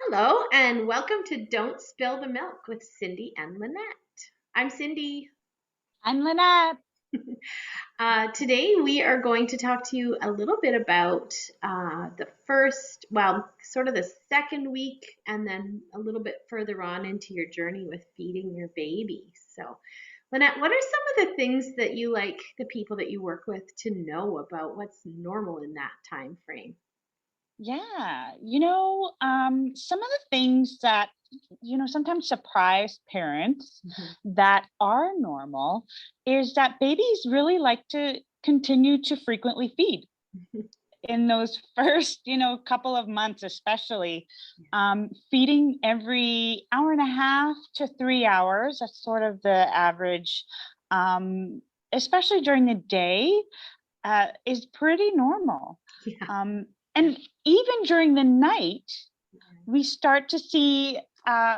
Hello, and welcome to Don't Spill the Milk with Cindy and Lynette. I'm Cindy. I'm Lynette. Today, we are going to talk to you a little bit about the first, well, sort of the second week, and then a little bit further on into your journey with feeding your baby. So, Lynette, what are some of the things that you like the people that you work with to know about what's normal in that time frame? Some of the things that, sometimes surprise parents Mhm. that are normal is that babies really like to continue to frequently feed in those first, couple of months, especially feeding every hour and a half to 3 hours. That's sort of the average, especially during the day, is pretty normal. Yeah. Um, and even during the night, we start to see,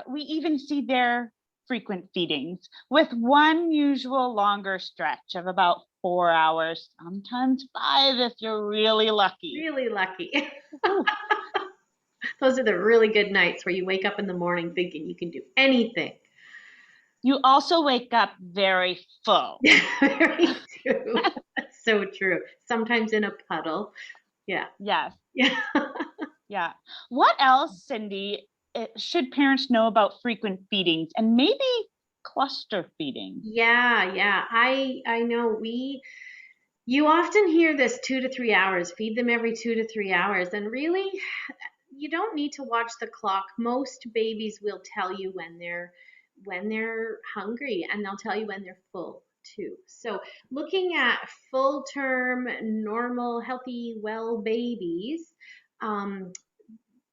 we even see their frequent feedings with one usual longer stretch of about 4 hours, sometimes five if you're really lucky. Really lucky. Ooh. Those are the really good nights where you wake up in the morning thinking you can do anything. You also wake up very full. Very true. That's so true. Sometimes in a puddle. Yeah. Yes. Yeah. Yeah. What else, Cindy, should parents know about frequent feedings and maybe cluster feeding? Yeah. I know you often hear this 2 to 3 hours, feed them every 2 to 3 hours. And really, you don't need to watch the clock. Most babies will tell you when they're hungry, and they'll tell you when they're full too. So looking at full term, normal, healthy, well babies, um,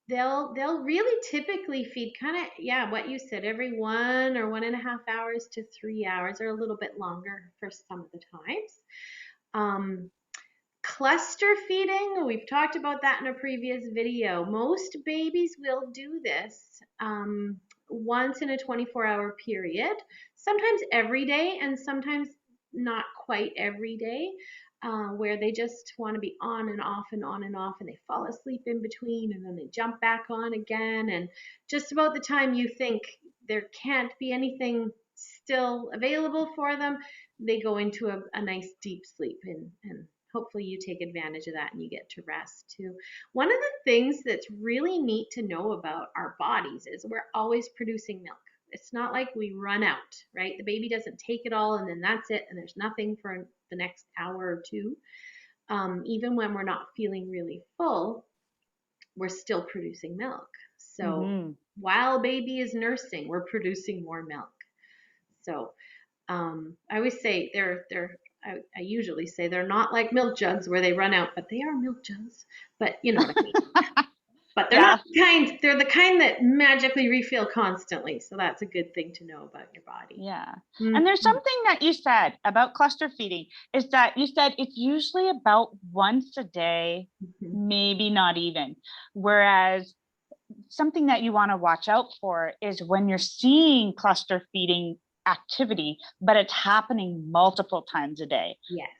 they'll really typically feed kind of, yeah, what you said, every 1 or 1.5 hours to 3 hours, or a little bit longer for some of the times. Um, Cluster feeding, we've talked about that in a previous video. Most babies will do this once in a 24-hour period, sometimes every day, and sometimes not quite every day, where they just want to be on and off and on and off, and they fall asleep in between, and then they jump back on again. And just about the time you think there can't be anything still available for them, they go into a nice deep sleep, and hopefully you take advantage of that and you get to rest too. One of the things that's really neat to know about our bodies is we're always producing milk. It's not like we run out, right? The baby doesn't take it all and then that's it, and there's nothing for the next hour or two. Even when we're not feeling really full, we're still producing milk. So Hmm. while baby is nursing, we're producing more milk. So I always say I usually say they're not like milk jugs where they run out, but they are milk jugs. But you know what I mean. But they're not Yeah. the kind. They're the kind that magically refill constantly. So that's a good thing to know about your body. Yeah. And there's Mm-hmm. something that you said about cluster feeding is that you said it's usually about once a day, Mm-hmm. maybe not even. Whereas something that you want to watch out for is when you're seeing cluster feeding activity, but it's happening multiple times a day, Yes.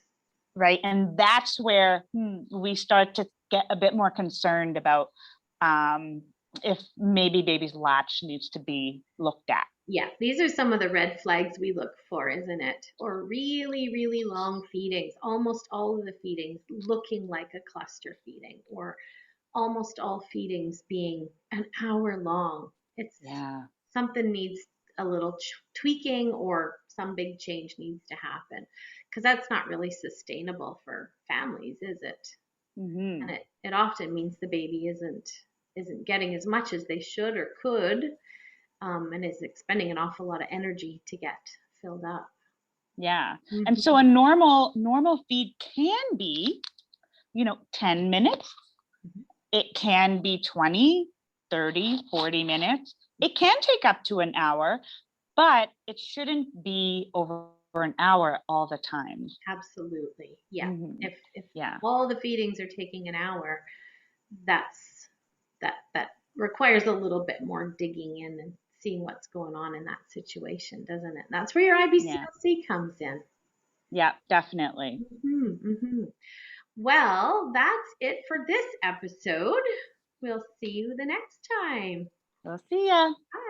right? And that's where we start to get a bit more concerned about um, if maybe baby's latch needs to be looked at. Yeah, these are some of the red flags we look for, isn't it? Or really, really long feedings. Almost all of the feedings looking like a cluster feeding, or almost all feedings being an hour long. It's Yeah. something needs a little tweaking, or some big change needs to happen, because that's not really sustainable for families, is it? And Hmm. it often means the baby isn't getting as much as they should or could, and is expending an awful lot of energy to get filled up. Yeah. And so Mm-hmm. a normal feed can be, 10 minutes. It can be 20, 30, 40 minutes. It can take up to an hour, but it shouldn't be over an hour all the time. Absolutely. Yeah. Hmm. If Yeah. all the feedings are taking an hour, that's that requires a little bit more digging in and seeing what's going on in that situation, doesn't it? That's where your Yeah. IBCLC comes in. Yeah, definitely. Hmm. Well, that's it for this episode. We'll see you the next time. We'll see ya. Bye.